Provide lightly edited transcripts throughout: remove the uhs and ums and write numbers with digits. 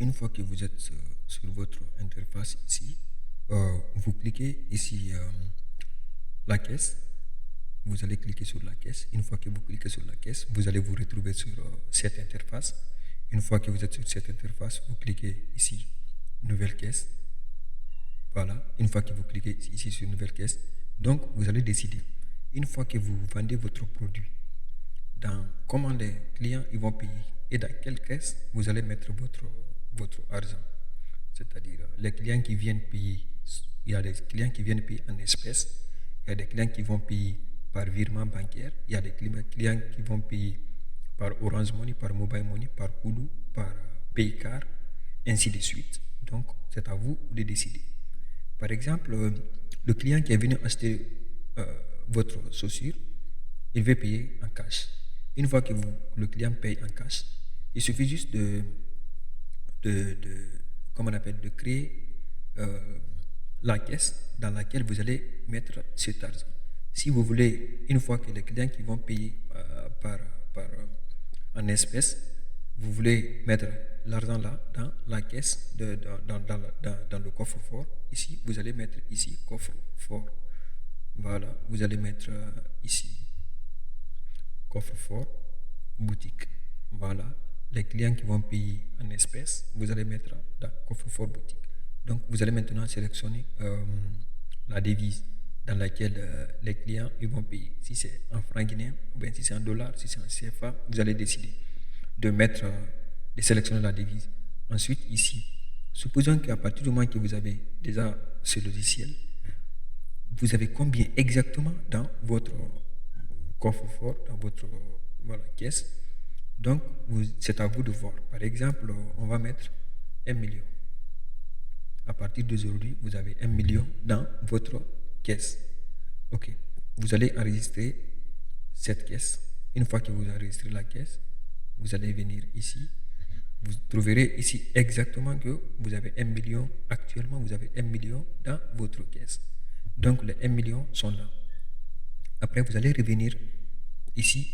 une fois que vous êtes sur votre interface ici, vous cliquez ici la caisse. Vous allez cliquer sur la caisse. Une fois que vous cliquez sur la caisse, vous allez vous retrouver sur cette interface. Une fois que vous êtes sur cette interface, vous cliquez ici, nouvelle caisse. Voilà. Une fois que vous cliquez ici sur nouvelle caisse, donc vous allez décider. Une fois que vous vendez votre produit, dans comment les clients ils vont payer et dans quelle caisse vous allez mettre votre argent. C'est-à-dire les clients qui viennent payer, il y a des clients qui viennent payer en espèces, il y a des clients qui vont payer par virement bancaire, il y a des clients qui vont payer par Orange Money, par Mobile Money, par Kulu, par Paycar, ainsi de suite. Donc, c'est à vous de décider. Par exemple, le client qui est venu acheter votre chaussure, il veut payer en cash. Une fois que le client paye en cash, il suffit juste comment on appelle, de créer la caisse dans laquelle vous allez mettre cet argent. Si vous voulez, une fois que les clients qui vont payer en espèces, vous voulez mettre l'argent là dans la caisse, dans le coffre-fort. Ici, vous allez mettre ici coffre-fort. Voilà, vous allez mettre ici coffre-fort, boutique. Voilà, les clients qui vont payer en espèces, vous allez mettre dans coffre-fort, boutique. Donc, vous allez maintenant sélectionner la devise dans laquelle les clients ils vont payer. Si c'est en francs guinéens, ou bien si c'est en dollars, si c'est en CFA, vous allez décider de mettre, de sélectionner la devise. Ensuite, ici, supposons qu'à partir du moment que vous avez déjà ce logiciel, vous avez combien exactement dans votre coffre-fort, dans votre caisse. Donc, c'est à vous de voir. Par exemple, on va mettre 1 million. À partir d'aujourd'hui, vous avez 1 million dans votre caisse. Ok. Vous allez enregistrer cette caisse. Une fois que vous enregistrez la caisse, vous allez venir ici. Vous trouverez ici exactement que vous avez 1 million. Actuellement, vous avez 1 million dans votre caisse. Donc, les 1 million sont là. Après, vous allez revenir ici,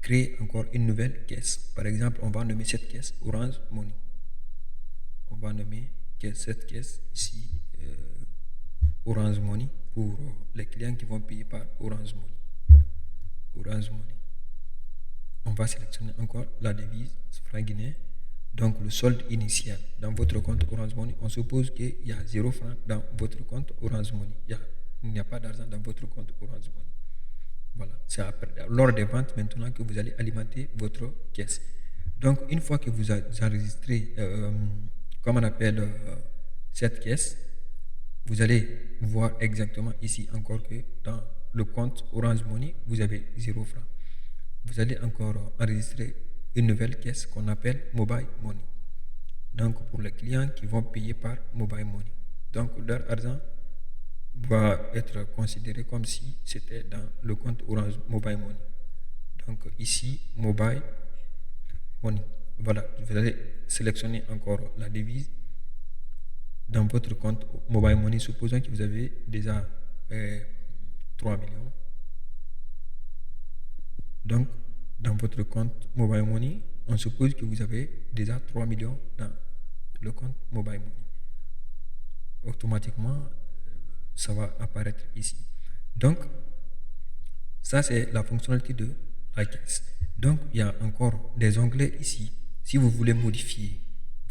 créer encore une nouvelle caisse. Par exemple, on va nommer cette caisse Orange Money. On va nommer cette caisse ici Orange Money pour les clients qui vont payer par Orange Money. Orange Money. On va sélectionner encore la devise franc guinéen. Donc le solde initial dans votre compte Orange Money, on suppose qu'il y a 0 francs dans votre compte Orange Money. Il n'y a pas d'argent dans votre compte Orange Money. Voilà, c'est lors des ventes maintenant que vous allez alimenter votre caisse. Donc une fois que vous enregistrez, comment on appelle cette caisse, vous allez voir exactement ici encore que dans le compte Orange Money, vous avez 0 francs. Vous allez encore enregistrer une nouvelle caisse qu'on appelle Mobile Money. Donc pour les clients qui vont payer par Mobile Money. Donc leur argent va être considéré comme si c'était dans le compte Orange Mobile Money. Donc ici, Mobile Money. Voilà, vous allez sélectionner encore la devise dans votre compte Mobile Money, supposons que vous avez déjà 3 millions. Donc, dans votre compte Mobile Money, on suppose que vous avez déjà 3 millions dans le compte Mobile Money. Automatiquement, ça va apparaître ici. Donc, ça c'est la fonctionnalité de la caisse. Donc, il y a encore des onglets ici. Si vous voulez modifier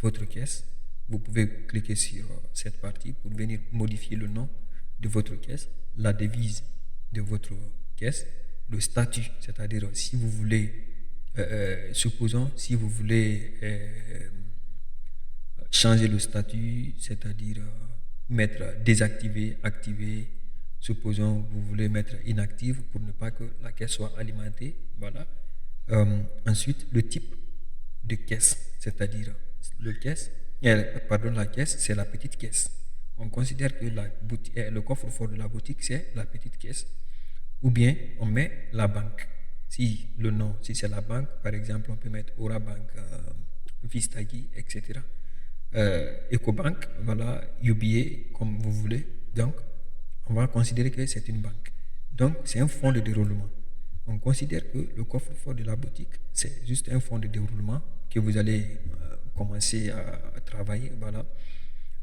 votre caisse, vous pouvez cliquer sur cette partie pour venir modifier le nom de votre caisse, la devise de votre caisse, le statut, c'est-à-dire si vous voulez, supposons, si vous voulez changer le statut, c'est-à-dire mettre désactiver, activer, supposons vous voulez mettre inactive pour ne pas que la caisse soit alimentée, voilà. Ensuite, le type de caisse, c'est-à-dire la caisse, c'est la petite caisse. On considère que le coffre-fort de la boutique, c'est la petite caisse. Ou bien, on met la banque. Si c'est la banque, par exemple, on peut mettre Orabank, Vistagi, etc. Ecobank, voilà, UBA, comme vous voulez. Donc, on va considérer que c'est une banque. Donc, c'est un fonds de déroulement. On considère que le coffre-fort de la boutique, c'est juste un fonds de déroulement que vous allez commencer à travailler. Voilà.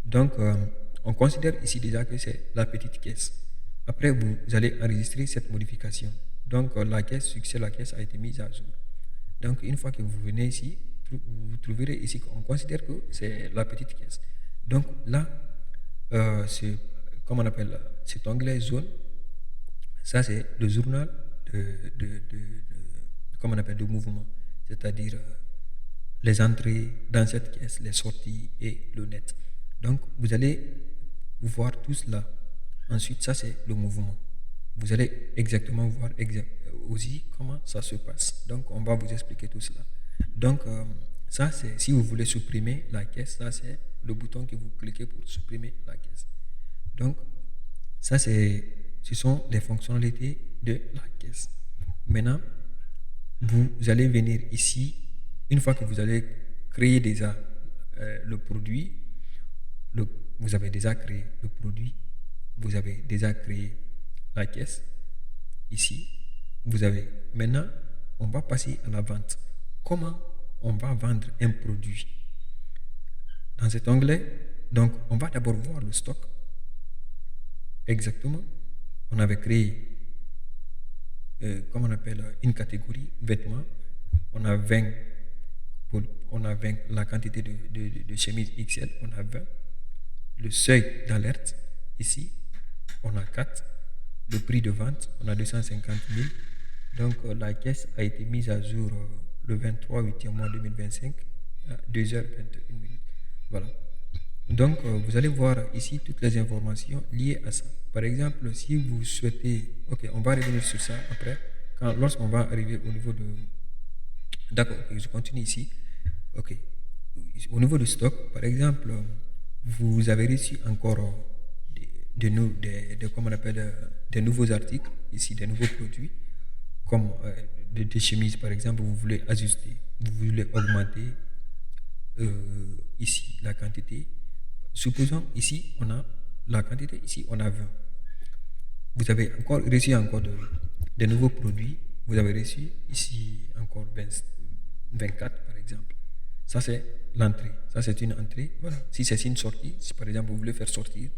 Donc, on considère ici déjà que c'est la petite caisse. Après, vous allez enregistrer cette modification. Donc, la caisse, succès, la caisse a été mise à jour. Donc, une fois que vous venez ici, vous trouverez ici qu'on considère que c'est la petite caisse. Donc, là, c'est, comment on appelle, cet onglet zone, ça, c'est le journal comment on appelle, de mouvement. C'est-à-dire les entrées dans cette caisse, les sorties et le net. Donc, vous allez voir tout cela. Ensuite, ça, c'est le mouvement. Vous allez exactement voir aussi comment ça se passe. Donc, on va vous expliquer tout cela. Donc, ça, c'est si vous voulez supprimer la caisse, ça, c'est le bouton que vous cliquez pour supprimer la caisse. Donc, ça, ce sont les fonctionnalités de la caisse. Maintenant, vous allez venir ici, une fois que vous allez créer déjà le produit, vous avez déjà créé le produit, vous avez déjà créé la caisse, ici, vous avez, maintenant, on va passer à la vente. Comment on va vendre un produit? Dans cet onglet, donc, on va d'abord voir le stock. Exactement, on avait créé comment on appelle, une catégorie vêtements. On a 20 la quantité de chemises XL, on a 20. Le seuil d'alerte, ici, on a 4. Le prix de vente, on a 250 000. Donc, la caisse a été mise à jour le 23 8e mois 2025 à 2h21. Voilà. Donc, vous allez voir ici toutes les informations liées à ça. Par exemple, si vous souhaitez... Ok, on va revenir sur ça après. Lorsqu'on va arriver au niveau de... D'accord, okay, je continue ici. Ok. Au niveau du stock, par exemple, vous avez reçu encore comment on appelle, des nouveaux articles, ici, des nouveaux produits, comme des chemises, par exemple, vous voulez ajuster, vous voulez augmenter ici la quantité. Supposons ici, on a la quantité, ici, on a 20. Vous avez encore reçu encore de nouveaux produits. Vous avez reçu ici encore 24, par exemple. Ça, c'est l'entrée. Ça, c'est une entrée. Voilà. Si c'est une sortie, si par exemple, vous voulez faire sortir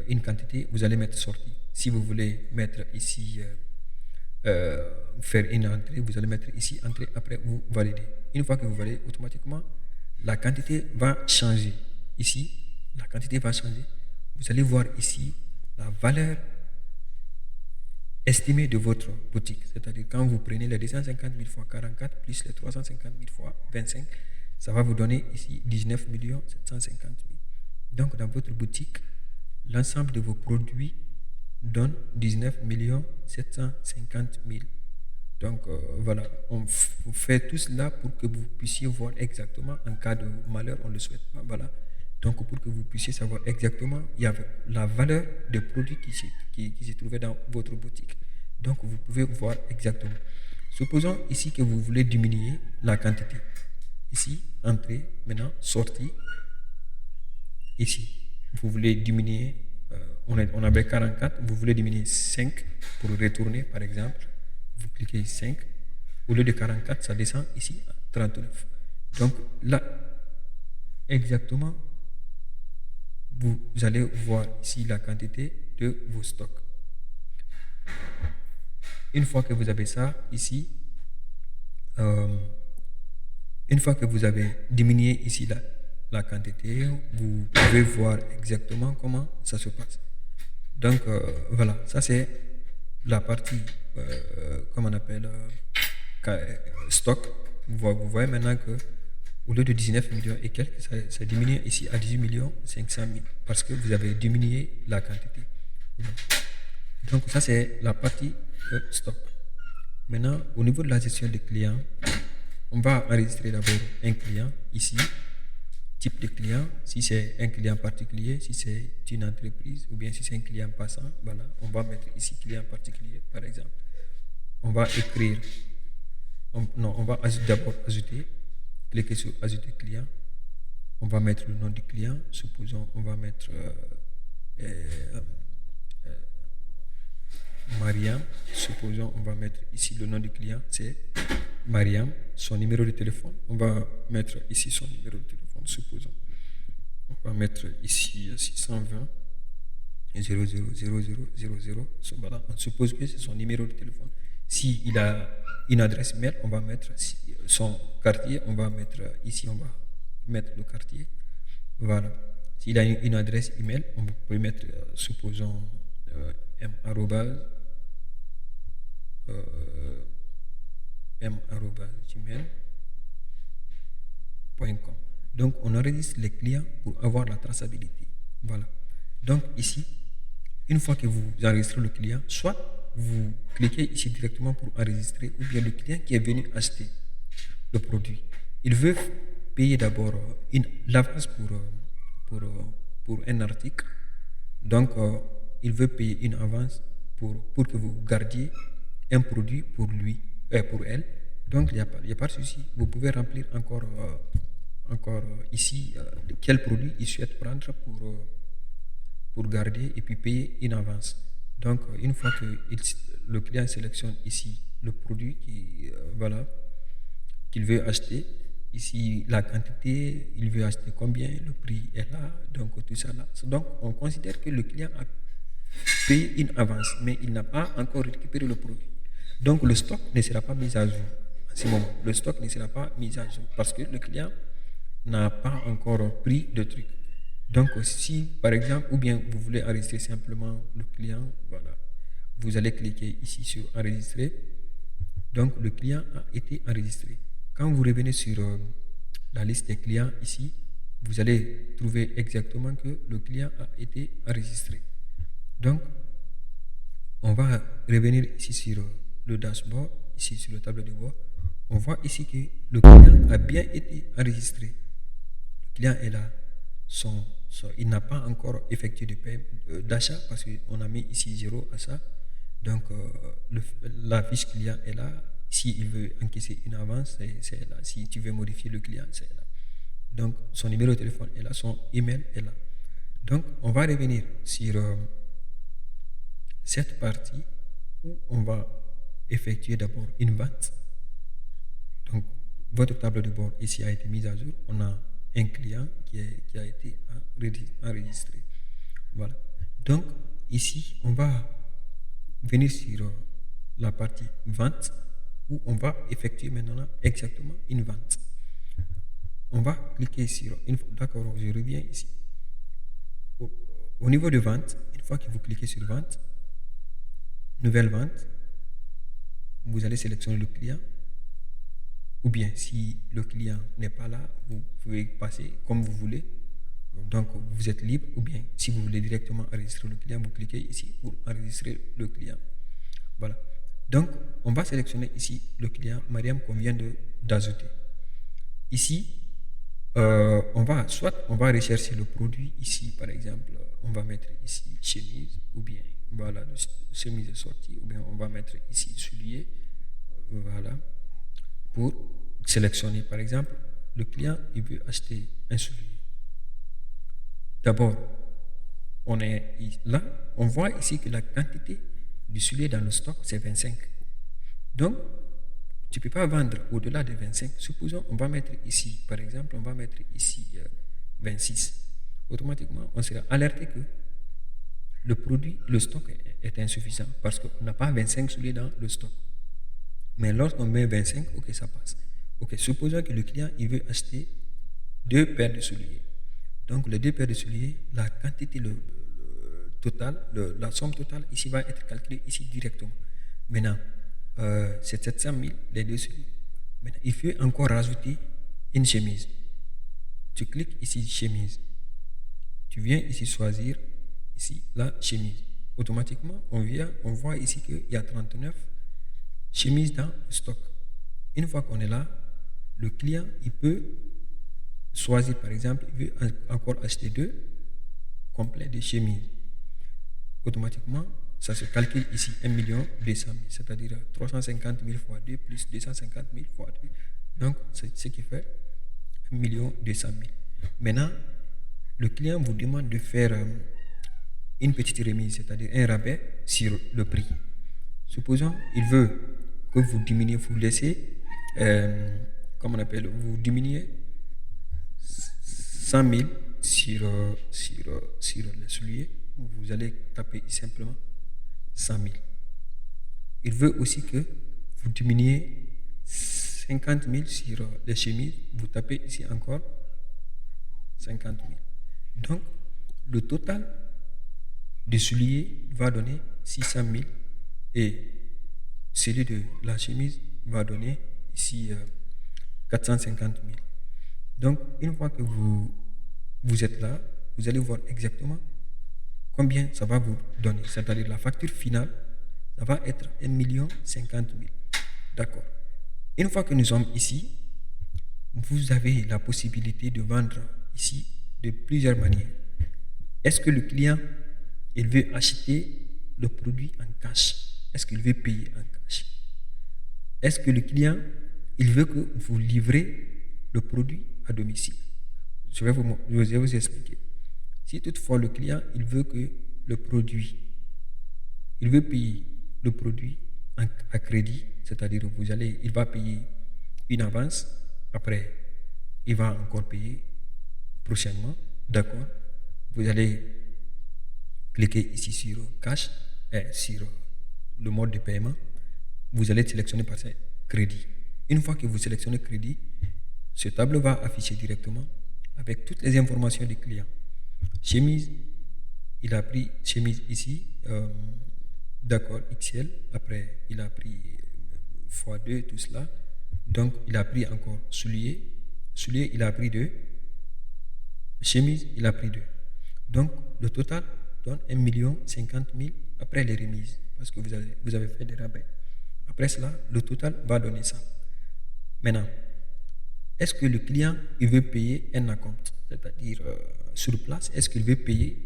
une quantité, vous allez mettre sortie. Si vous voulez mettre ici, faire une entrée, vous allez mettre ici entrée. Après, vous validez. Une fois que vous validez, automatiquement, la quantité va changer. Ici, la quantité va changer. Vous allez voir ici la valeur estimée de votre boutique. C'est-à-dire quand vous prenez les 250 000 fois 44 plus les 350 000 fois 25, ça va vous donner ici 19 750 000. Donc dans votre boutique, l'ensemble de vos produits donne 19 750 000. Donc voilà, on fait tout cela pour que vous puissiez voir exactement, en cas de malheur, on ne le souhaite pas, voilà. Donc pour que vous puissiez savoir exactement, il y avait la valeur des produits qui se trouvaient dans votre boutique. Donc vous pouvez voir exactement. Supposons ici que vous voulez diminuer la quantité. Ici, entrée, maintenant, sortie. Ici, vous voulez diminuer, on avait 44, vous voulez diminuer 5 pour retourner par exemple. Vous cliquez 5. Au lieu de 44, ça descend ici à 39. Donc là, exactement, vous allez voir ici la quantité de vos stocks. Une fois que vous avez ça ici, une fois que vous avez diminué ici la quantité, vous pouvez voir exactement comment ça se passe. Donc voilà, ça c'est la partie, comment on appelle, stock. Vous voyez maintenant que au lieu de 19 millions et quelques, ça diminue ici à 18 500 000 parce que vous avez diminué la quantité. Donc ça c'est la partie stock. Maintenant, au niveau de la gestion des clients, on va enregistrer d'abord un client ici, type de client, si c'est un client particulier, si c'est une entreprise ou bien si c'est un client passant, voilà, on va mettre ici client particulier par exemple. On va écrire, on va d'abord ajouter, cliquer sur ajouter client, on va mettre le nom du client, supposons on va mettre Mariam, supposons, on va mettre ici le nom du client, c'est Mariam, son numéro de téléphone. On va mettre ici son numéro de téléphone, supposons. On va mettre ici 620 000000. Voilà, on suppose que c'est son numéro de téléphone. S'il a une adresse mail, on va mettre son quartier, on va mettre ici, on va mettre le quartier. Voilà. S'il a une adresse email, on peut mettre, supposons, m@gmail.com. Donc, on enregistre les clients pour avoir la traçabilité. Voilà. Donc, ici, une fois que vous enregistrez le client, soit vous cliquez ici directement pour enregistrer, ou bien le client qui est venu acheter le produit, il veut payer d'abord l'avance pour un article. Donc, il veut payer une avance pour que vous gardiez un produit pour lui, pour elle. Donc, il n'y a pas de souci. Vous pouvez remplir encore ici quel produit il souhaite prendre pour garder et puis payer une avance. Donc, une fois que le client sélectionne ici le produit qu'il veut acheter, ici la quantité, il veut acheter combien, le prix est là, donc tout ça là. Donc, on considère que le client a payé une avance, mais il n'a pas encore récupéré le produit. Donc, le stock ne sera pas mis à jour à ce moment. Le stock ne sera pas mis à jour parce que le client n'a pas encore pris de truc. Donc, si par exemple, ou bien vous voulez enregistrer simplement le client, voilà, vous allez cliquer ici sur enregistrer. Donc, le client a été enregistré. Quand vous revenez sur la liste des clients ici, vous allez trouver exactement que le client a été enregistré. Donc, on va revenir ici sur le dashboard, ici sur le tableau de bord. On voit ici que le client a bien été enregistré. Le client est là. Il n'a pas encore effectué d'achat parce qu'on a mis ici 0 achat. Donc, la fiche client est là. S'il veut encaisser une avance, c'est là. Si tu veux modifier le client, c'est là. Donc, son numéro de téléphone est là, son email est là. Donc, on va revenir sur cette partie où on va effectuer d'abord une vente. Donc, votre tableau de bord ici a été mise à jour. On a un client qui a été enregistré. Voilà. Donc, ici, on va venir sur la partie vente où on va effectuer maintenant exactement une vente. On va cliquer sur d'accord, je reviens ici. Au niveau de vente, une fois que vous cliquez sur vente, nouvelle vente, vous allez sélectionner le client. Ou bien, si le client n'est pas là, vous pouvez passer comme vous voulez. Donc, vous êtes libre. Ou bien, si vous voulez directement enregistrer le client, vous cliquez ici pour enregistrer le client. Voilà. Donc, on va sélectionner ici le client Mariam qu'on vient d'ajouter. Ici, on va rechercher le produit ici, par exemple, on va mettre ici chemise, ou bien, voilà, chemise est sortie, ou bien on va mettre ici soulier, voilà, pour sélectionner, par exemple, le client, il veut acheter un soulier. D'abord, on est là, on voit ici que la quantité du soulier dans le stock, c'est 25. Donc, tu ne peux pas vendre au-delà de 25. Supposons, on va mettre ici, par exemple, on va mettre ici 26. Automatiquement, on sera alerté que le stock est insuffisant parce qu'on n'a pas 25 souliers dans le stock. Mais lorsqu'on met 25, ok, ça passe. Ok, supposons que le client, il veut acheter 2 paires de souliers. Donc, les 2 paires de souliers, la quantité, la somme totale ici va être calculée ici directement. Maintenant, c'est 700 000 les 2 souliers. Maintenant, il faut encore rajouter une chemise. Tu cliques ici chemise. Tu viens ici choisir ici la chemise. Automatiquement, on voit ici qu'il y a 39 chemises dans le stock. Une fois qu'on est là, le client, il peut choisir, par exemple, il veut encore acheter 2 complets de chemises. Automatiquement, ça se calcule ici 1 200 000, c'est-à-dire 350 000 fois 2 plus 250 000 fois 2. Donc, c'est ce qui fait 1 200 000. Maintenant, le client vous demande de faire une petite remise, c'est-à-dire un rabais sur le prix. Supposons, il veut que vous diminuez, vous laissez, comment on appelle, vous diminuez 100 000 sur les souliers. Vous allez taper simplement 100 000. Il veut aussi que vous diminuez 50 000 sur les chemises. Vous tapez ici encore 50 000. Donc, le total des souliers va donner 600 000 et celui de la chemise va donner ici 450 000. Donc, une fois que vous êtes là, vous allez voir exactement combien ça va vous donner. C'est-à-dire la facture finale, ça va être 1 50 000. D'accord. Une fois que nous sommes ici, vous avez la possibilité de vendre ici de plusieurs manières. Est-ce que le client, il veut acheter le produit en cash? Est-ce qu'il veut payer en cash? Est-ce que le client, il veut que vous livrez le produit à domicile? Je vais vous expliquer. Si toutefois le client, il veut que le produit, il veut payer le produit à crédit, c'est-à-dire il va payer une avance, après il va encore payer prochainement, d'accord? Vous allez cliquer ici sur cash, sur le mode de paiement, vous allez sélectionner par crédit. Une fois que vous sélectionnez crédit, ce tableau va afficher directement avec toutes les informations du client. Chemise, il a pris chemise ici, d'accord, XL, après il a pris x2, tout cela. Donc il a pris encore soulier, il a pris 2, chemise, il a pris 2. Donc le total donne 1 50 000 après les remises, parce que vous avez fait des rabais. Après cela, le total va donner ça. Maintenant, est-ce que le client, il veut payer un acompte, c'est-à-dire sur place, est-ce qu'il veut payer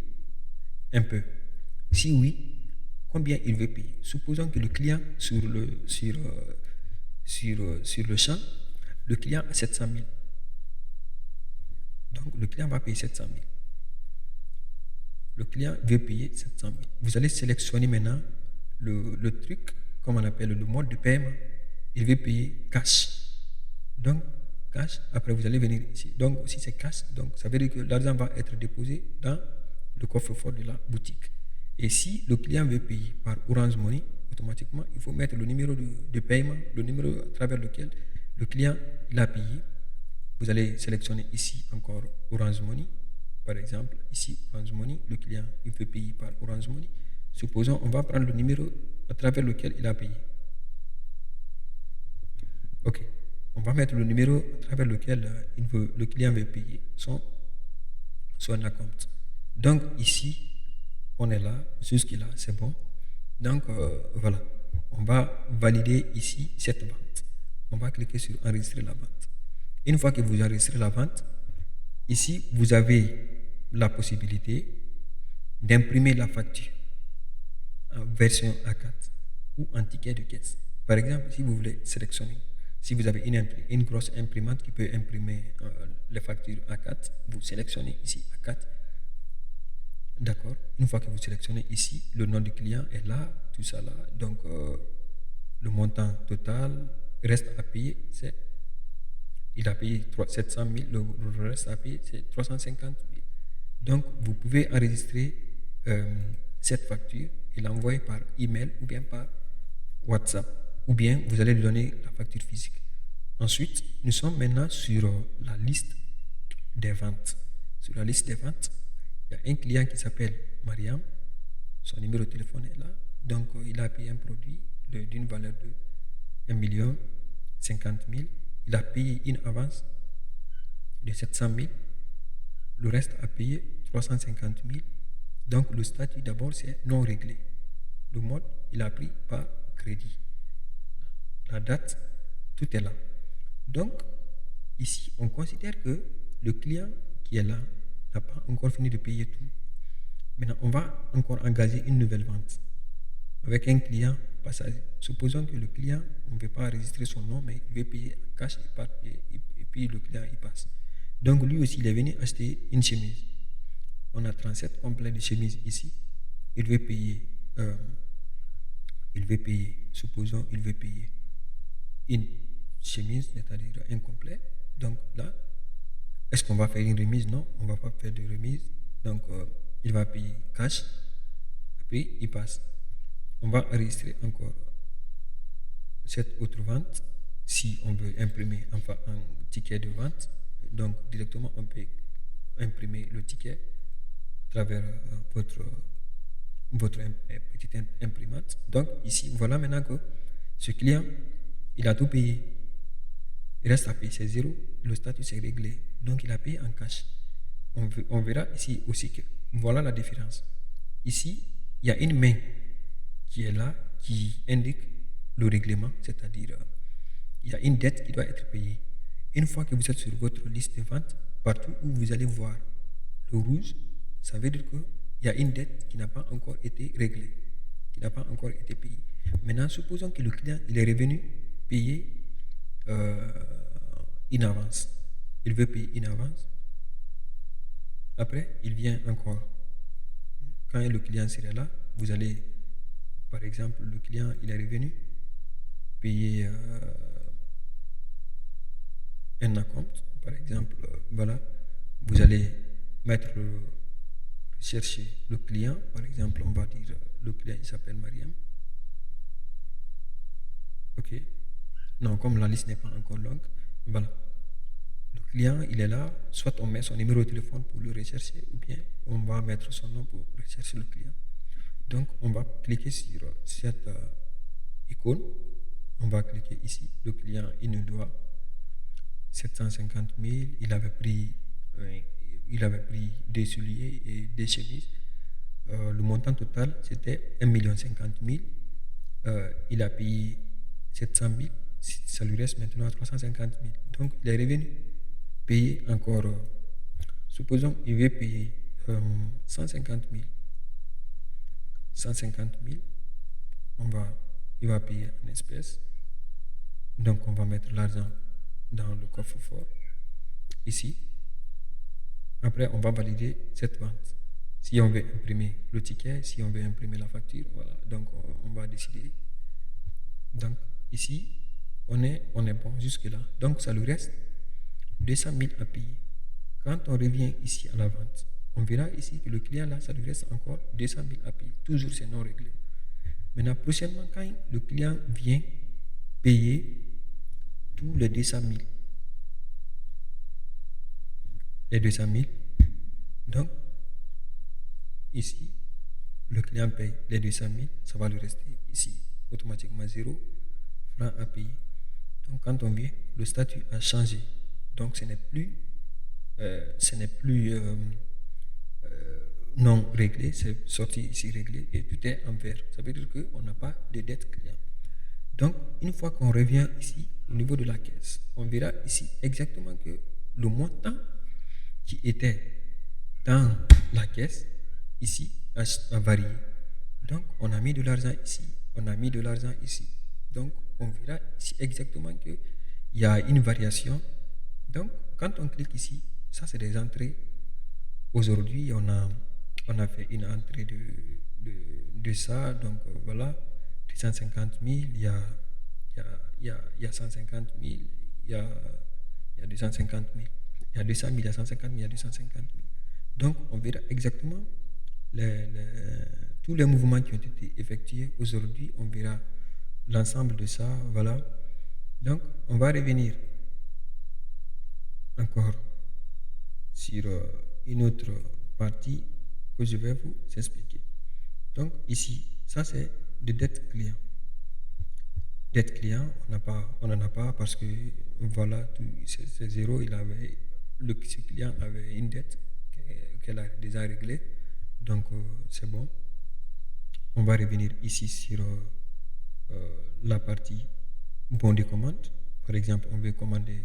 un peu? Si oui, combien il veut payer? Supposons que le client, sur le champ, le client a 700 000. Donc, le client va payer 700 000. Le client veut payer 700 000. Vous allez sélectionner maintenant le truc, comme on appelle le mode de paiement. Il veut payer cash. Donc, cash, après vous allez venir ici. Donc, si c'est cash, donc ça veut dire que l'argent va être déposé dans le coffre-fort de la boutique. Et si le client veut payer par Orange Money, automatiquement, il faut mettre le numéro de paiement, le numéro à travers lequel le client l'a payé. Vous allez sélectionner ici encore Orange Money. Par exemple, ici Orange Money, le client il veut payer par Orange Money. Supposons, on va prendre le numéro à travers lequel il a payé. Ok. On va mettre le numéro à travers lequel le client veut payer son acompte. Donc ici, on est là, jusque-là, c'est bon. Donc voilà, on va valider ici cette vente. On va cliquer sur enregistrer la vente. Une fois que vous enregistrez la vente, ici, vous avez la possibilité d'imprimer la facture en version A4 ou en ticket de caisse. Par exemple, si vous voulez sélectionner, si vous avez une grosse imprimante qui peut imprimer les factures A4, vous sélectionnez ici A4. D'accord. Une fois que vous sélectionnez ici, le nom du client est là, tout ça là. Donc, le montant total reste à payer, il a payé 700 000, le reste à payer, c'est 350 000. Donc, vous pouvez enregistrer cette facture et l'envoyer par email ou bien par WhatsApp. Ou bien, vous allez lui donner la facture physique. Ensuite, nous sommes maintenant sur la liste des ventes. Sur la liste des ventes, il y a un client qui s'appelle Mariam. Son numéro de téléphone est là. Donc, il a payé un produit d'une valeur de 1 50 000. Il a payé une avance de 700 000. Le reste a payé 350 000. Donc, le statut d'abord, c'est non réglé. Le mode, il a pris par crédit. La date, tout est là. Donc, ici, on considère que le client qui est là n'a pas encore fini de payer tout. Maintenant, on va encore engager une nouvelle vente avec un client passager. Supposons que le client, on ne veut pas enregistrer son nom, mais il veut payer en cash et puis le client, il passe. Donc, lui aussi, il est venu acheter une chemise. On a 37 complets de chemises ici. Il veut payer Il veut payer. Supposons il veut payer une chemise, c'est-à-dire un complet. Donc là, est-ce qu'on va faire une remise? Non, on ne va pas faire de remise. Donc il va payer cash. Puis il passe. On va enregistrer encore cette autre vente. Si on veut imprimer enfin un ticket de vente, donc directement on peut imprimer le ticket à travers votre petite imprimante. Donc ici, voilà maintenant que ce client, il a tout payé. Il reste à payer, c'est zéro. Le statut s'est réglé. Donc il a payé en cash. On verra ici aussi que voilà la différence. Ici, il y a une main qui est là, qui indique le règlement, c'est-à-dire il y a une dette qui doit être payée. Une fois que vous êtes sur votre liste de vente, partout où vous allez voir le rouge, ça veut dire qu'il y a une dette qui n'a pas encore été réglée, qui n'a pas encore été payée. Maintenant, supposons que le client il est revenu payer une avance. Il veut payer une avance. Après, il vient encore. Quand le client sera là, vous allez, par exemple, le client il est revenu payer un acompte, par exemple, voilà, vous allez rechercher le client, par exemple, on va dire le client il s'appelle Mariam. Ok. Non, comme la liste n'est pas encore longue, voilà. Le client, il est là, soit on met son numéro de téléphone pour le rechercher, ou bien on va mettre son nom pour rechercher le client. Donc, on va cliquer sur cette icône. On va cliquer ici. Le client, il nous doit 750 000. Il avait pris des souliers et des chemises. Le montant total, c'était 1 050 000. Il a payé 700 000. Ça lui reste maintenant 350 000. Donc, il est revenu payer encore. Supposons qu'il veut payer 150 000. 150 000. Il va payer en espèces. Donc, on va mettre l'argent dans le coffre-fort. Ici. Après, on va valider cette vente. Si on veut imprimer le ticket, si on veut imprimer la facture, voilà. Donc, on va décider. Donc, ici, on est bon jusque-là. Donc, ça lui reste 200 000 à payer. Quand on revient ici à la vente, on verra ici que le client, là, ça lui reste encore 200 000 à payer. Toujours, c'est non réglé. Maintenant, prochainement, quand le client vient payer tous les 200 000, donc, ici, le client paye les 200 000, ça va lui rester ici automatiquement 0 francs à payer. Donc, quand on vient, le statut a changé. Donc, ce n'est plus non réglé, c'est sorti ici réglé et tout est en vert. Ça veut dire qu'on n'a pas de dette client. Donc, une fois qu'on revient ici au niveau de la caisse, on verra ici exactement que le montant qui était dans la caisse, ici, a varié. Donc, on a mis de l'argent ici, on a mis de l'argent ici. Donc, on verra ici exactement qu'il y a une variation. Donc, quand on clique ici, ça c'est des entrées. Aujourd'hui, on a fait une entrée de ça. Donc, voilà, 250 000, il y a 150 000, il y a 250 000. Il y a 200 000, il y a 150 000, il y a 250 000. Donc, on verra exactement tous les mouvements qui ont été effectués. Aujourd'hui, on verra l'ensemble de ça. Voilà. Donc, on va revenir encore sur une autre partie que je vais vous expliquer. Donc, ici, ça c'est de dette client. Dette client, on n'en a pas parce que voilà, c'est zéro. Ce client avait une dette qu'elle a déjà réglée. Donc, c'est bon. On va revenir ici sur la partie bon de commande. Par exemple, on veut commander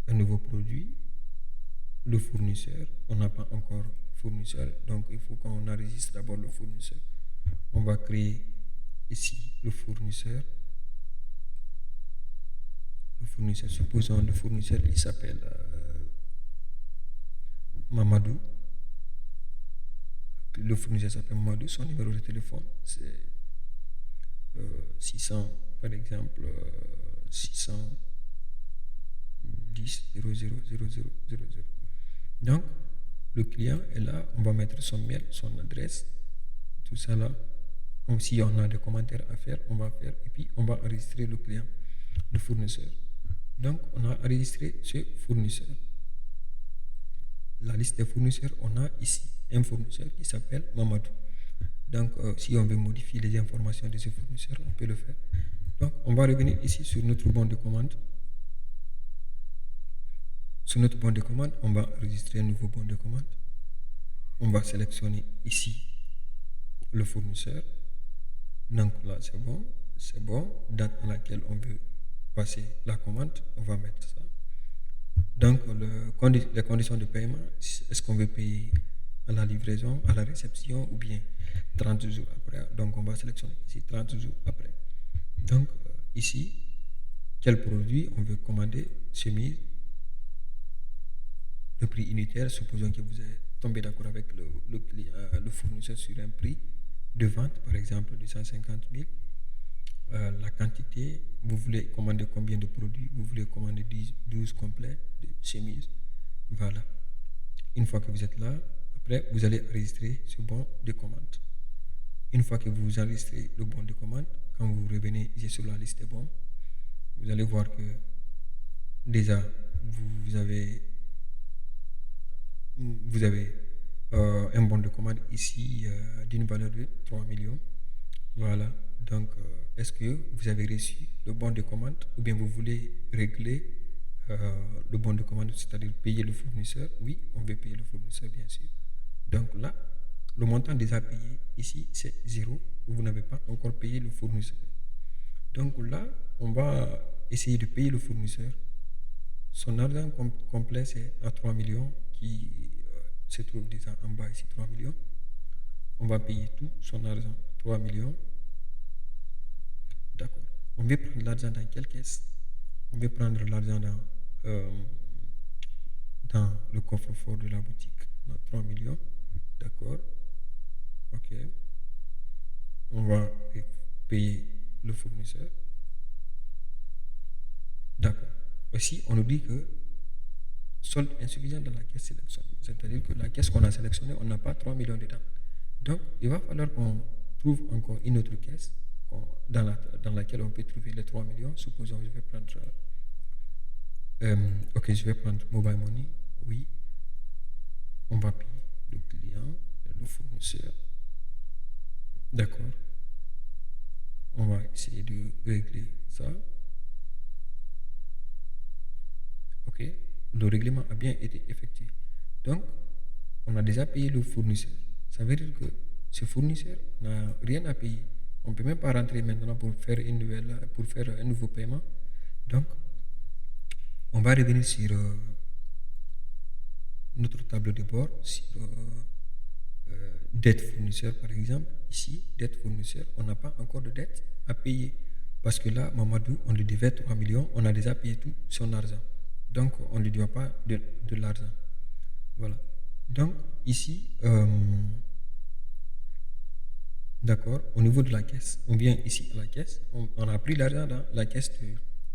un nouveau produit. Le fournisseur, on n'a pas encore fournisseur. Donc, il faut qu'on enregistre d'abord le fournisseur. On va créer ici le fournisseur. Le fournisseur, supposons le fournisseur, il s'appelle Mamadou. Le fournisseur s'appelle Mamadou. Son numéro de téléphone, c'est 600, par exemple, 610 000000. Donc, le client est là, on va mettre son mail, son adresse, tout ça là. Si on a des commentaires à faire, on va faire et puis on va enregistrer le client, le fournisseur. Donc, on a enregistré ce fournisseur. La liste des fournisseurs, on a ici un fournisseur qui s'appelle Mamadou. Donc, si on veut modifier les informations de ce fournisseur, on peut le faire. Donc, on va revenir ici sur notre bon de commande. Sur notre bon de commande, on va enregistrer un nouveau bon de commande. On va sélectionner ici le fournisseur. Donc là, c'est bon. C'est bon. Date à laquelle on veut passer la commande, on va mettre ça. Donc, les conditions de paiement, est-ce qu'on veut payer à la livraison, à la réception ou bien 30 jours après. Donc, on va sélectionner ici 30 jours après. Donc, ici, quel produit on veut commander, chemise, le prix unitaire, supposons que vous êtes tombé d'accord avec le fournisseur sur un prix de vente, par exemple, de 150 000. La quantité, vous voulez commander combien de produits? Vous voulez commander 12 complets de chemises. Voilà. Une fois que vous êtes là, après, vous allez enregistrer ce bon de commande. Une fois que vous enregistrez le bon de commande, quand vous revenez ici sur la liste des bons, vous allez voir que déjà, vous avez un bon de commande ici d'une valeur de 3 millions. Voilà. Donc, est-ce que vous avez reçu le bon de commande ou bien vous voulez régler le bon de commande, c'est-à-dire payer le fournisseur? Oui, on veut payer le fournisseur, bien sûr. Donc là, le montant déjà payé ici, c'est 0. Vous n'avez pas encore payé le fournisseur. Donc là, on va essayer de payer le fournisseur. Son argent complet, c'est à 3 millions qui se trouve déjà en bas ici, 3 millions. On va payer tout son argent, 3 millions. D'accord. On veut prendre l'argent dans quelle caisse? On veut prendre l'argent dans le coffre-fort de la boutique. Dans 3 millions. D'accord. Ok. On va payer le fournisseur. D'accord. Aussi, on nous dit que solde insuffisant dans la caisse sélectionnée. C'est-à-dire que la caisse qu'on a sélectionnée, on n'a pas 3 millions dedans. Donc, il va falloir qu'on trouve encore une autre caisse dans laquelle on peut trouver les 3 millions. Supposons que je vais prendre je vais prendre Mobile Money. Oui. On va payer le client, le fournisseur. D'accord. On va essayer de régler ça. Ok. Le règlement a bien été effectué. Donc, on a déjà payé le fournisseur. Ça veut dire que ce fournisseur n'a rien à payer. On ne peut même pas rentrer maintenant pour faire un nouveau paiement. Donc, on va revenir sur notre tableau de bord, sur dette fournisseur par exemple. Ici, dette fournisseur, on n'a pas encore de dette à payer. Parce que là, Mamadou, on lui devait 3 millions, on a déjà payé tout son argent. Donc, on ne lui doit pas de l'argent. Voilà. Donc, ici, d'accord, au niveau de la caisse, on vient ici à la caisse, on a pris l'argent dans la caisse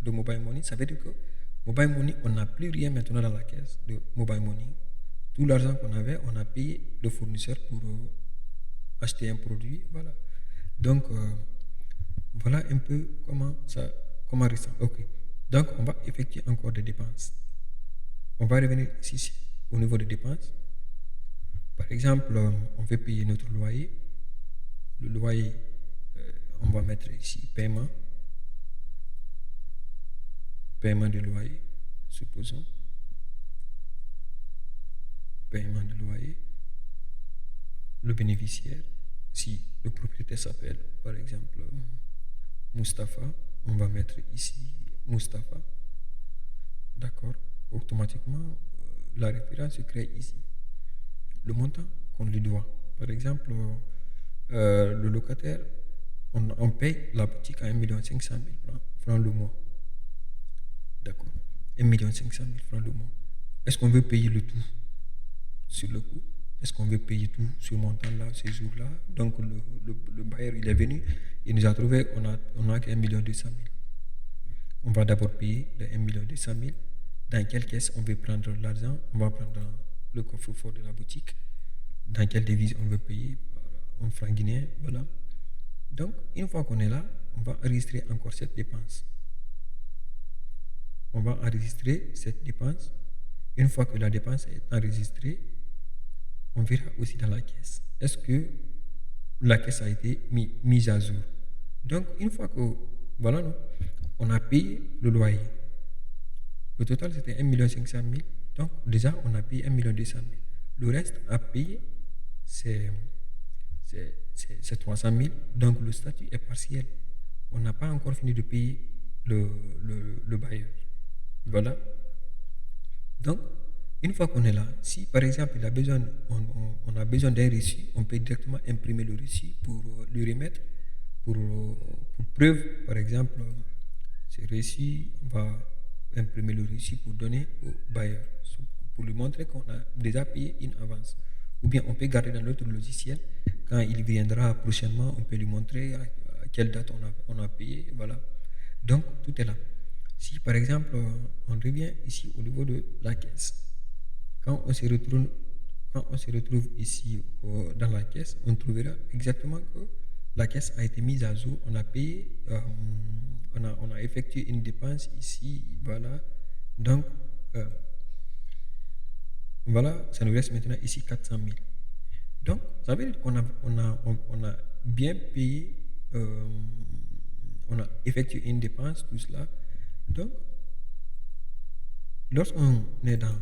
de Mobile Money. Ça veut dire que Mobile Money, on n'a plus rien maintenant dans la caisse de Mobile Money. Tout l'argent qu'on avait, on a payé le fournisseur pour acheter un produit. Voilà. Donc, voilà un peu comment reste. Ok. Donc, on va effectuer encore des dépenses. On va revenir ici au niveau des dépenses. Par exemple, on veut payer notre loyer. Le loyer, on va mettre ici paiement. Paiement de loyer, supposons. Paiement de loyer. Le bénéficiaire, si le propriétaire s'appelle, par exemple, Mustapha, on va mettre ici Mustapha. D'accord. Automatiquement, la référence se crée ici. Le montant qu'on lui doit. Par exemple, le locataire, on paye la boutique à 1 500 000 francs le mois. D'accord. 1 500 000 francs le mois. Est-ce qu'on veut payer le tout sur le coup? Est-ce qu'on veut payer tout ce montant-là, ces jours-là? Donc, le bailleur, il est venu, il nous a trouvé, on a que 1 200 000. On va d'abord payer les 1 200 000. Dans quelle caisse on veut prendre l'argent? On va prendre dans le coffre-fort de la boutique. Dans quelle devise on veut payer? En franc guinéen, voilà. Donc, une fois qu'on est là, on va enregistrer encore cette dépense. On va enregistrer cette dépense. Une fois que la dépense est enregistrée, on verra aussi dans la caisse. Est-ce que la caisse a été mise à jour? Donc, une fois que, voilà, non, on a payé le loyer. Le total, c'était 1 500 000. Donc, déjà, on a payé 1 200 000. Le reste à payer, c'est 300 000. Donc, le statut est partiel. On n'a pas encore fini de payer le bailleur. Voilà. Donc, une fois qu'on est là, si par exemple il a besoin, on a besoin d'un reçu, on peut directement imprimer le reçu pour lui remettre pour preuve. Par exemple, ce reçu, on va imprimer le reçu pour donner au bailleur, pour lui montrer qu'on a déjà payé une avance. Ou bien on peut garder dans notre logiciel. Quand il viendra prochainement, on peut lui montrer à quelle date on a payé. Voilà. Donc, tout est là. Si par exemple, on revient ici au niveau de la caisse, quand on se retrouve ici dans la caisse, on trouvera exactement que la caisse a été mise à jour, on a payé, on a effectué une dépense ici, voilà. Donc, voilà, ça nous reste maintenant ici 400 000. Donc, ça veut dire qu'on a bien payé, on a effectué une dépense, tout cela. Donc, lorsqu'on est dans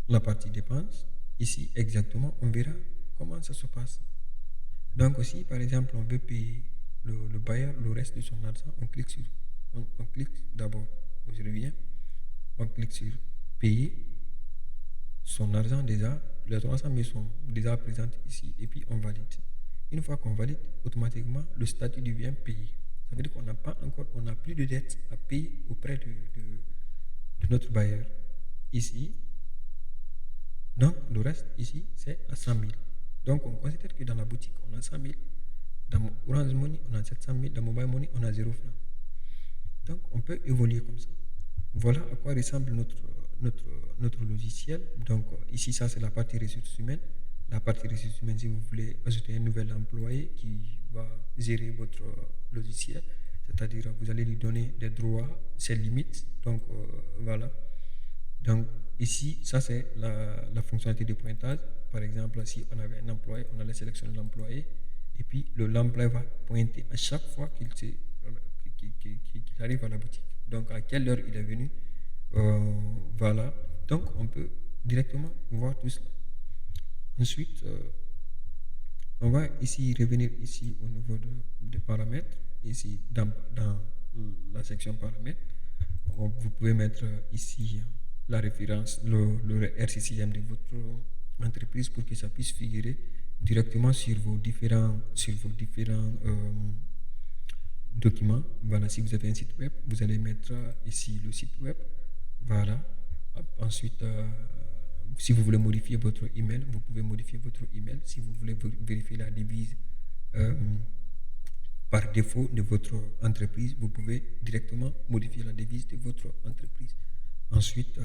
la partie dépenses, ici exactement, on verra comment ça se passe. Donc aussi, par exemple, on veut payer le bailleur le reste de son argent, on clique d'abord, je reviens, on clique sur payer son argent déjà, les 300 000 sont déjà présents ici, et puis on valide. Une fois qu'on valide, automatiquement, le statut devient payé. Ça veut dire qu'on n'a plus de dette à payer auprès de notre bailleur. Ici, donc le reste ici, c'est à 100 000. Donc on considère que dans la boutique, on a 100 000. Dans Orange Money, on a 700 000. Dans Mobile Money, on a 0 francs. Donc on peut évoluer comme ça. Voilà à quoi ressemble notre logiciel. Donc ici, ça c'est la partie ressources humaines. La partie ressources humaines, si vous voulez ajouter un nouvel employé qui va gérer votre logiciel, c'est-à-dire vous allez lui donner des droits, ses limites. Donc voilà. Donc ici, ça c'est la fonctionnalité de pointage. Par exemple, si on avait un employé, on allait sélectionner l'employé et puis l'employé va pointer à chaque fois qu'il arrive à la boutique. Donc à quelle heure il est venu. Voilà. Donc on peut directement voir tout cela. Ensuite, on va ici revenir ici au niveau des paramètres. Ici dans la section paramètres, vous pouvez mettre ici la référence, le RCCM de votre entreprise pour que ça puisse figurer directement sur vos différents documents. Voilà, si vous avez un site web, vous allez mettre ici le site web. Voilà. Ensuite, si vous voulez modifier votre email, vous pouvez modifier votre email. Si vous voulez vérifier la devise par défaut de votre entreprise, vous pouvez directement modifier la devise de votre entreprise. Ensuite,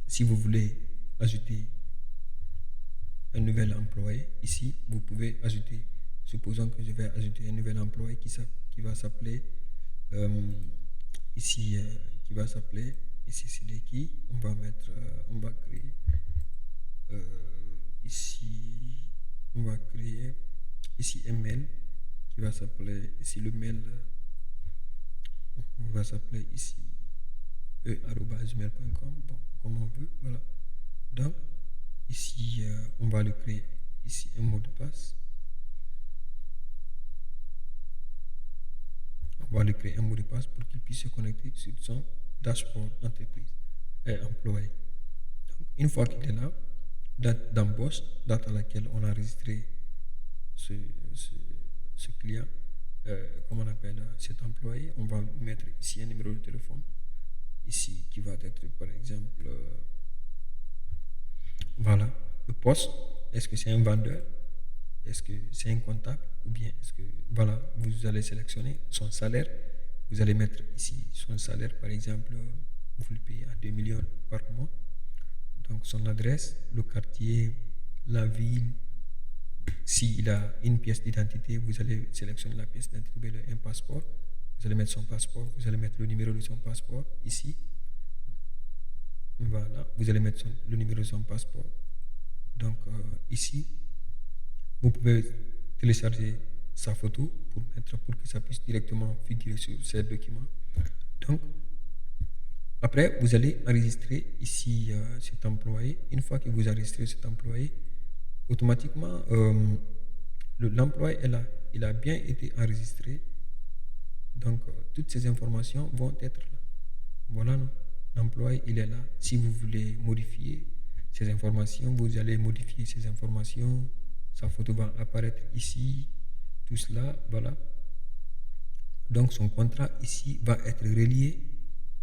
si vous voulez ajouter un nouvel employé, ici, vous pouvez ajouter, supposons que je vais ajouter un nouvel employé qui va s'appeler, ici, c'est de qui, on va créer, ici, on va créer, ici, un mail qui va s'appeler, ici, le mail, on va s'appeler ici, e@gmail.com, bon, comme on veut, voilà. Donc, ici, on va lui créer ici un mot de passe. On va lui créer un mot de passe pour qu'il puisse se connecter sur son dashboard entreprise et employé. Donc, une fois qu'il est là, date d'embauche, date à laquelle on a enregistré ce client, comment on appelle cet employé, on va mettre ici un numéro de téléphone, ici qui va être par exemple, voilà, le poste, est-ce que c'est un vendeur, est-ce que c'est un comptable, ou bien est-ce que, voilà, vous allez sélectionner son salaire. Vous allez mettre ici son salaire, par exemple, vous le payez à 2 millions par mois. Donc son adresse, le quartier, la ville. S'il a une pièce d'identité, vous allez sélectionner la pièce d'identité, un passeport. Vous allez mettre son passeport, vous allez mettre le numéro de son passeport ici. Voilà, vous allez mettre le numéro de son passeport. Donc ici, vous pouvez télécharger sa photo pour que ça puisse directement figurer sur ces documents. Donc, après, vous allez enregistrer ici cet employé. Une fois que vous enregistrez cet employé, automatiquement, l'employé est là. Il a bien été enregistré. Donc, toutes ces informations vont être là. Voilà, l'employé, il est là. Si vous voulez modifier ces informations, vous allez modifier ces informations. Sa photo va apparaître ici. Tout cela, voilà. Donc, son contrat ici va être relié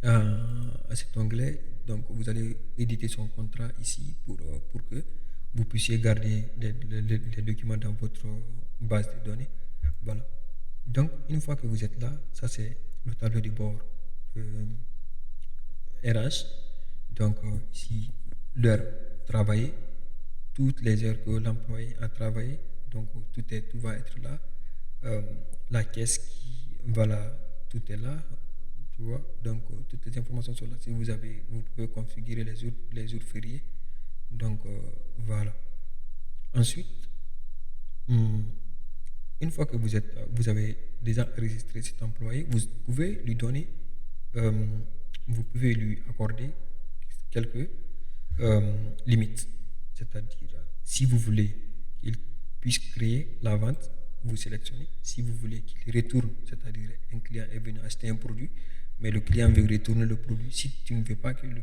à cet onglet. Donc, vous allez éditer son contrat ici pour que vous puissiez garder les documents dans votre base de données. Voilà. Donc, une fois que vous êtes là, ça c'est le tableau de bord RH. Donc, ici, l'heure travaillée, toutes les heures que l'employé a travaillé. Donc, tout va être là. La caisse voilà, tout est là. Tu vois, donc toutes les informations sont là. Si vous pouvez configurer les jours fériés. Donc, voilà. Ensuite, une fois que vous avez déjà enregistré cet employé, vous pouvez lui donner, vous pouvez lui accorder quelques limites. C'est-à-dire, si vous voulez qu'il puisse créer la vente, vous sélectionnez. Si vous voulez qu'il retourne, c'est-à-dire un client est venu acheter un produit, mais le client veut retourner le produit. Si tu ne veux pas que le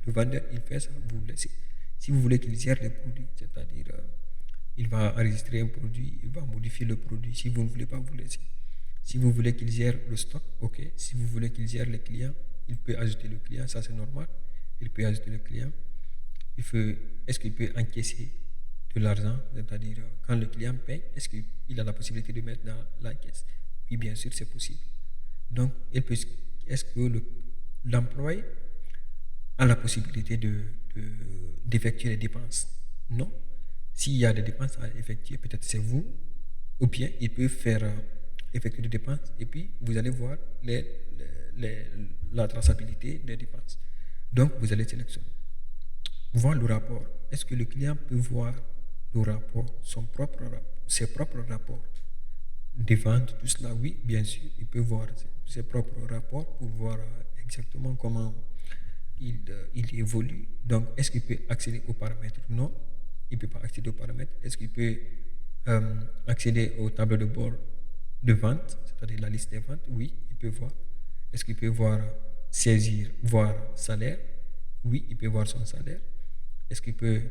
vendeur il fait ça, vous laissez. Si vous voulez qu'il gère les produits, c'est-à-dire il va enregistrer un produit, il va modifier le produit. Si vous ne voulez pas, vous laissez. Si vous voulez qu'il gère le stock, ok. Si vous voulez qu'il gère les clients, il peut ajouter le client, ça c'est normal. Il peut ajouter le client. Est-ce qu'il peut encaisser de l'argent, c'est-à-dire quand le client paye, est-ce qu'il a la possibilité de mettre dans la caisse? Oui, bien sûr, c'est possible. Donc, est-ce que l'employé a la possibilité d'effectuer les dépenses? Non. S'il y a des dépenses à effectuer, peut-être c'est vous, ou bien il peut faire effectuer des dépenses et puis vous allez voir la traçabilité des dépenses. Donc, vous allez sélectionner. Voir le rapport. Est-ce que le client peut voir le rapport, ses propres rapports de vente, tout cela? Oui, bien sûr, il peut voir ses propres rapports pour voir exactement comment il évolue. Donc, est-ce qu'il peut accéder aux paramètres? Non, il ne peut pas accéder aux paramètres. Est-ce qu'il peut accéder au tableau de bord de vente, c'est-à-dire la liste des ventes? Oui, il peut voir. Est-ce qu'il peut voir salaire? Oui, il peut voir son salaire. Est-ce qu'il peut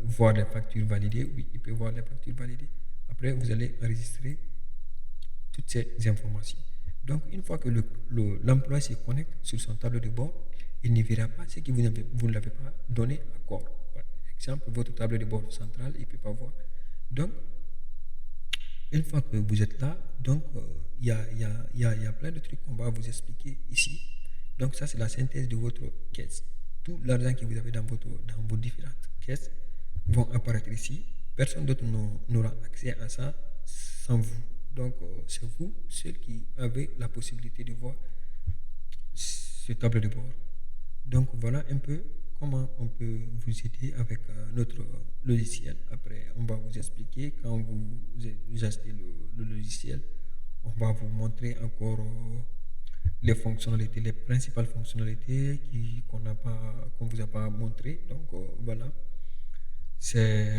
voir les factures validées? Oui, il peut voir les factures validées. Après, vous allez enregistrer toutes ces informations. Donc, une fois que l'employé se connecte sur son tableau de bord, il ne verra pas ce que vous ne l'avez pas donné encore. Par exemple, votre tableau de bord central, il ne peut pas voir. Donc, une fois que vous êtes là, donc il y a plein de trucs qu'on va vous expliquer ici. Donc, ça, c'est la synthèse de votre caisse. Tout l'argent que vous avez dans vos différentes caisses vont apparaître ici. Personne d'autre n'aura accès à ça sans vous. Donc, c'est vous, ceux qui avez la possibilité de voir ce tableau de bord. Donc, voilà un peu comment on peut vous aider avec notre logiciel. Après, on va vous expliquer quand vous achetez le logiciel. On va vous montrer encore les fonctionnalités, les principales fonctionnalités qu'on ne vous a pas montré. Donc, voilà. C'est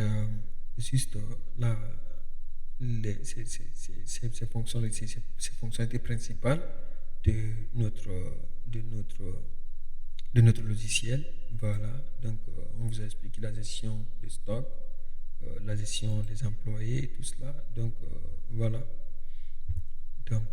juste là. Ces fonctionnalités principales de notre logiciel. Voilà, donc on vous a expliqué la gestion des stocks, la gestion des employés, tout cela. Donc voilà. Donc